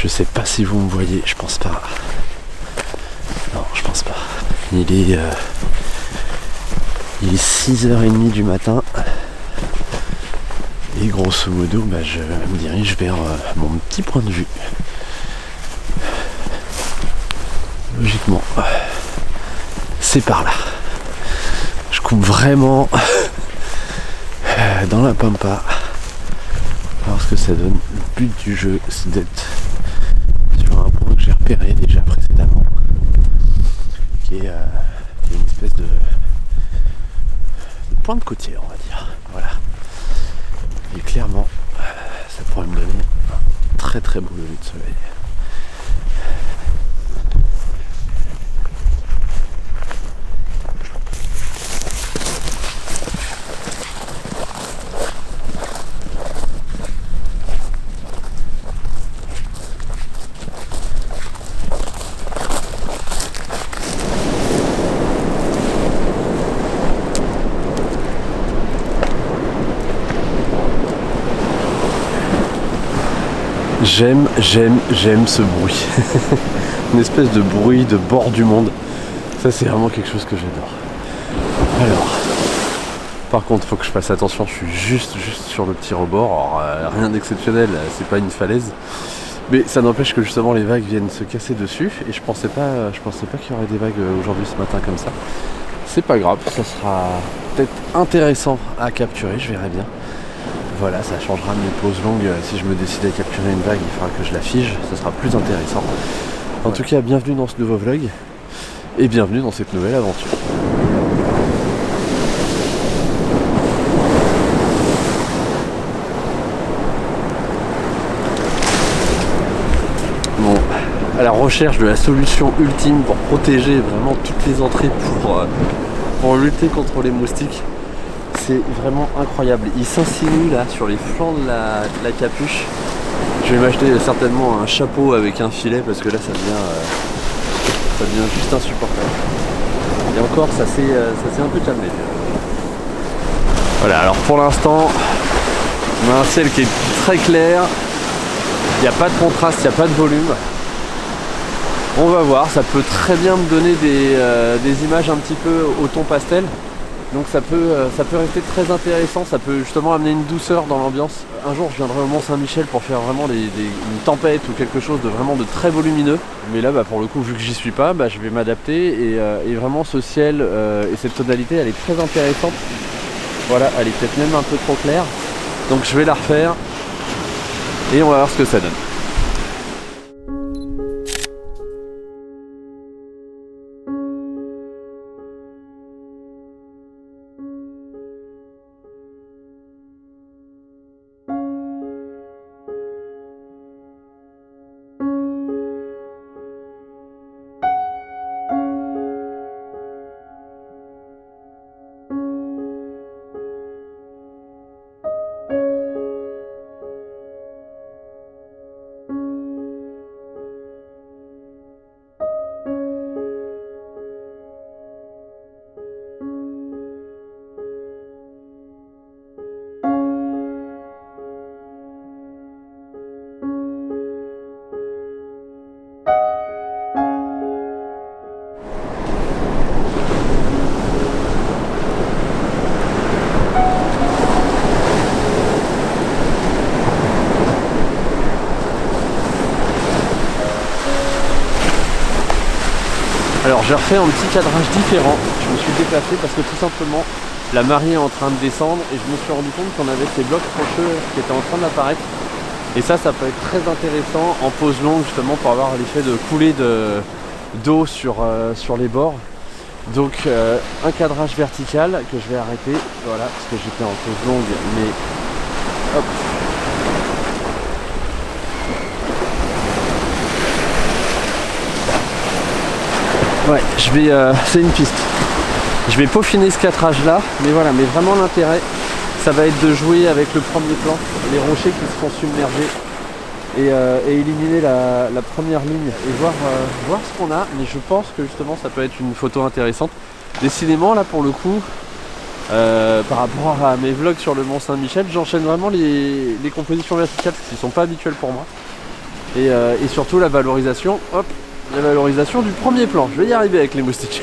Je sais pas si vous me voyez, je pense pas. Non, je pense pas. Il est 6h30 du matin. Et grosso modo, je me dirige vers mon petit point de vue. Logiquement, c'est par là. Je coupe vraiment dans la pampa. Alors ce que ça donne, le but du jeu, c'est d'être sur un point que j'ai repéré déjà précédemment, qui est une espèce de pointe côtière, on va dire. Voilà. Et clairement, ça pourrait me donner un très très beau lever de soleil. J'aime ce bruit. Une espèce de bruit de bord du monde. Ça, c'est vraiment quelque chose que j'adore. Alors, par contre, faut que je fasse attention. Je suis juste sur le petit rebord. Alors, rien d'exceptionnel, c'est pas une falaise. Mais ça n'empêche que justement les vagues viennent se casser dessus. Et je pensais pas qu'il y aurait des vagues aujourd'hui ce matin comme ça. C'est pas grave, ça sera peut-être intéressant à capturer, je verrai bien. Voilà, ça changera de mes pauses longues. Si je me décide à capturer une vague, il faudra que je la fige, ça sera plus intéressant. En tout cas, bienvenue dans ce nouveau vlog et bienvenue dans cette nouvelle aventure. Bon, à la recherche de la solution ultime pour protéger vraiment toutes les entrées pour lutter contre les moustiques. C'est vraiment incroyable. Il s'insinue là sur les flancs de la capuche. Je vais m'acheter certainement un chapeau avec un filet parce que là ça devient juste insupportable. Et encore ça s'est un peu calmé. Voilà, alors pour l'instant on a un ciel qui est très clair. Il n'y a pas de contraste, il n'y a pas de volume. On va voir, ça peut très bien me donner des images un petit peu au ton pastel. Donc ça peut rester très intéressant, ça peut justement amener une douceur dans l'ambiance. Un jour je viendrai au Mont-Saint-Michel pour faire vraiment une tempête ou quelque chose de vraiment de très volumineux. Mais là pour le coup vu que j'y suis pas, je vais m'adapter et vraiment ce ciel et cette tonalité elle est très intéressante. Voilà, elle est peut-être même un peu trop claire. Donc je vais la refaire et on va voir ce que ça donne. Alors j'ai refait un petit cadrage différent, je me suis déplacé parce que tout simplement la marée est en train de descendre et je me suis rendu compte qu'on avait ces blocs rocheux qui étaient en train d'apparaître. Et ça peut être très intéressant en pause longue justement pour avoir l'effet de coulée d'eau sur les bords. Donc un cadrage vertical que je vais arrêter, voilà, parce que j'étais en pause longue, mais hop. Ouais, c'est une piste. Je vais peaufiner ce cadrage là, mais voilà, mais vraiment l'intérêt, ça va être de jouer avec le premier plan, les rochers qui se font submerger et éliminer la première ligne et voir ce qu'on a. Mais je pense que justement ça peut être une photo intéressante. Décidément là pour le coup, par rapport à mes vlogs sur le Mont-Saint-Michel, j'enchaîne vraiment les compositions verticales qui ne sont pas habituelles pour moi. Et surtout la valorisation, hop, la valorisation du premier plan. Je vais y arriver avec les moustiques.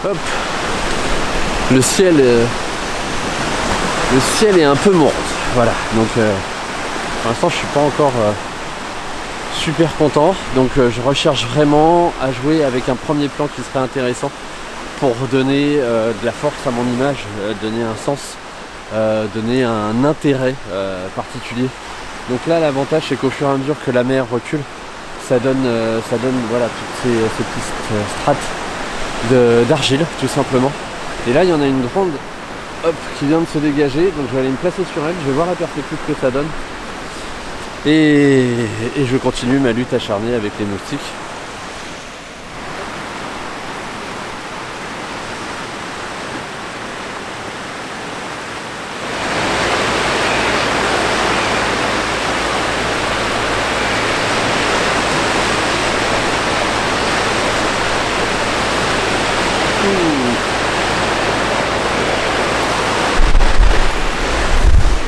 Hop. Le ciel est un peu morte. Voilà. Donc pour l'instant je suis pas encore super content. Donc je recherche vraiment à jouer avec un premier plan qui serait intéressant pour donner de la force à mon image, donner un sens, donner un intérêt particulier. Donc là l'avantage c'est qu'au fur et à mesure que la mer recule, ça donne voilà toutes ces petites strates d'argile tout simplement. Et là il y en a une grande qui vient de se dégager, donc je vais aller me placer sur elle, je vais voir la perspective que ça donne et je continue ma lutte acharnée avec les moustiques.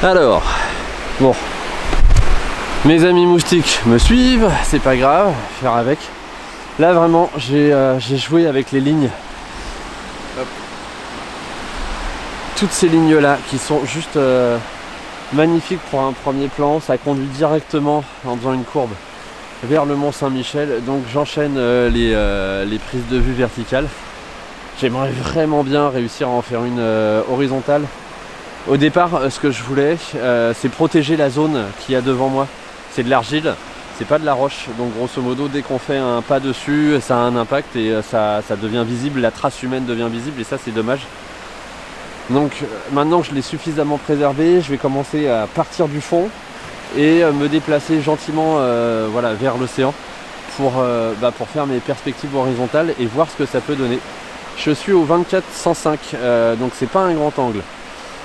Alors, bon, mes amis moustiques me suivent, c'est pas grave, faire avec. Là vraiment, j'ai joué avec les lignes. Hop. Toutes ces lignes là qui sont juste magnifiques pour un premier plan, ça conduit directement en faisant une courbe vers le Mont Saint-Michel. Donc j'enchaîne les prises de vue verticales. J'aimerais vraiment bien réussir à en faire une horizontale. Au départ, ce que je voulais, c'est protéger la zone qu'il y a devant moi. C'est de l'argile, c'est pas de la roche. Donc grosso modo, dès qu'on fait un pas dessus, ça a un impact et ça devient visible, la trace humaine devient visible et ça c'est dommage. Donc maintenant que je l'ai suffisamment préservé, je vais commencer à partir du fond et me déplacer gentiment voilà, vers l'océan pour faire mes perspectives horizontales et voir ce que ça peut donner. Je suis au 24-105, donc c'est pas un grand angle.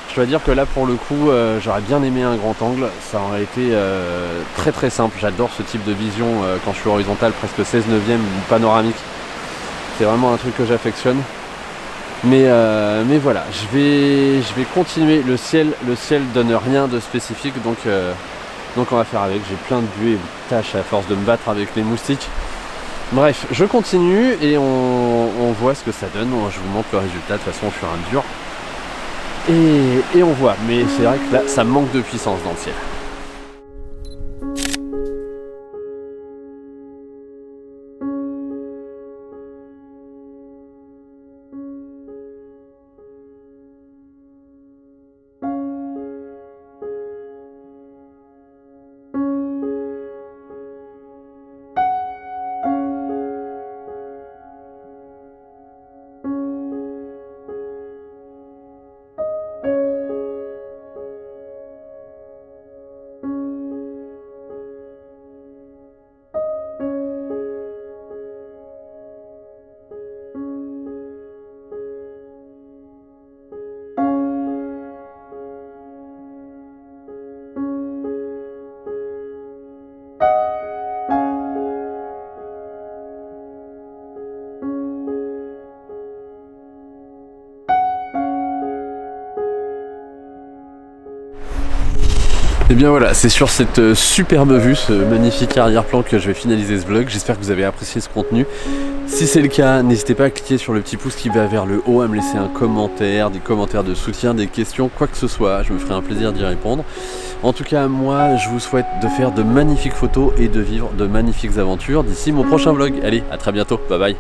Je dois dire que là pour le coup j'aurais bien aimé un grand angle, ça aurait été très très simple. J'adore ce type de vision quand je suis horizontal, presque 16 neuvième panoramique. C'est vraiment un truc que j'affectionne. Mais voilà, je vais continuer. Le ciel donne rien de spécifique, donc on va faire avec. J'ai plein de buées et de tâches à force de me battre avec les moustiques. Bref, je continue et on voit ce que ça donne. Je vous montre le résultat de toute façon au fur et à mesure. Et on voit, mais c'est vrai que là ça manque de puissance dans le ciel. Et bien voilà, c'est sur cette superbe vue, ce magnifique arrière-plan que je vais finaliser ce vlog. J'espère que vous avez apprécié ce contenu. Si c'est le cas, n'hésitez pas à cliquer sur le petit pouce qui va vers le haut, à me laisser un commentaire, des commentaires de soutien, des questions, quoi que ce soit. Je me ferai un plaisir d'y répondre. En tout cas, moi, je vous souhaite de faire de magnifiques photos et de vivre de magnifiques aventures d'ici mon prochain vlog. Allez, à très bientôt, bye bye.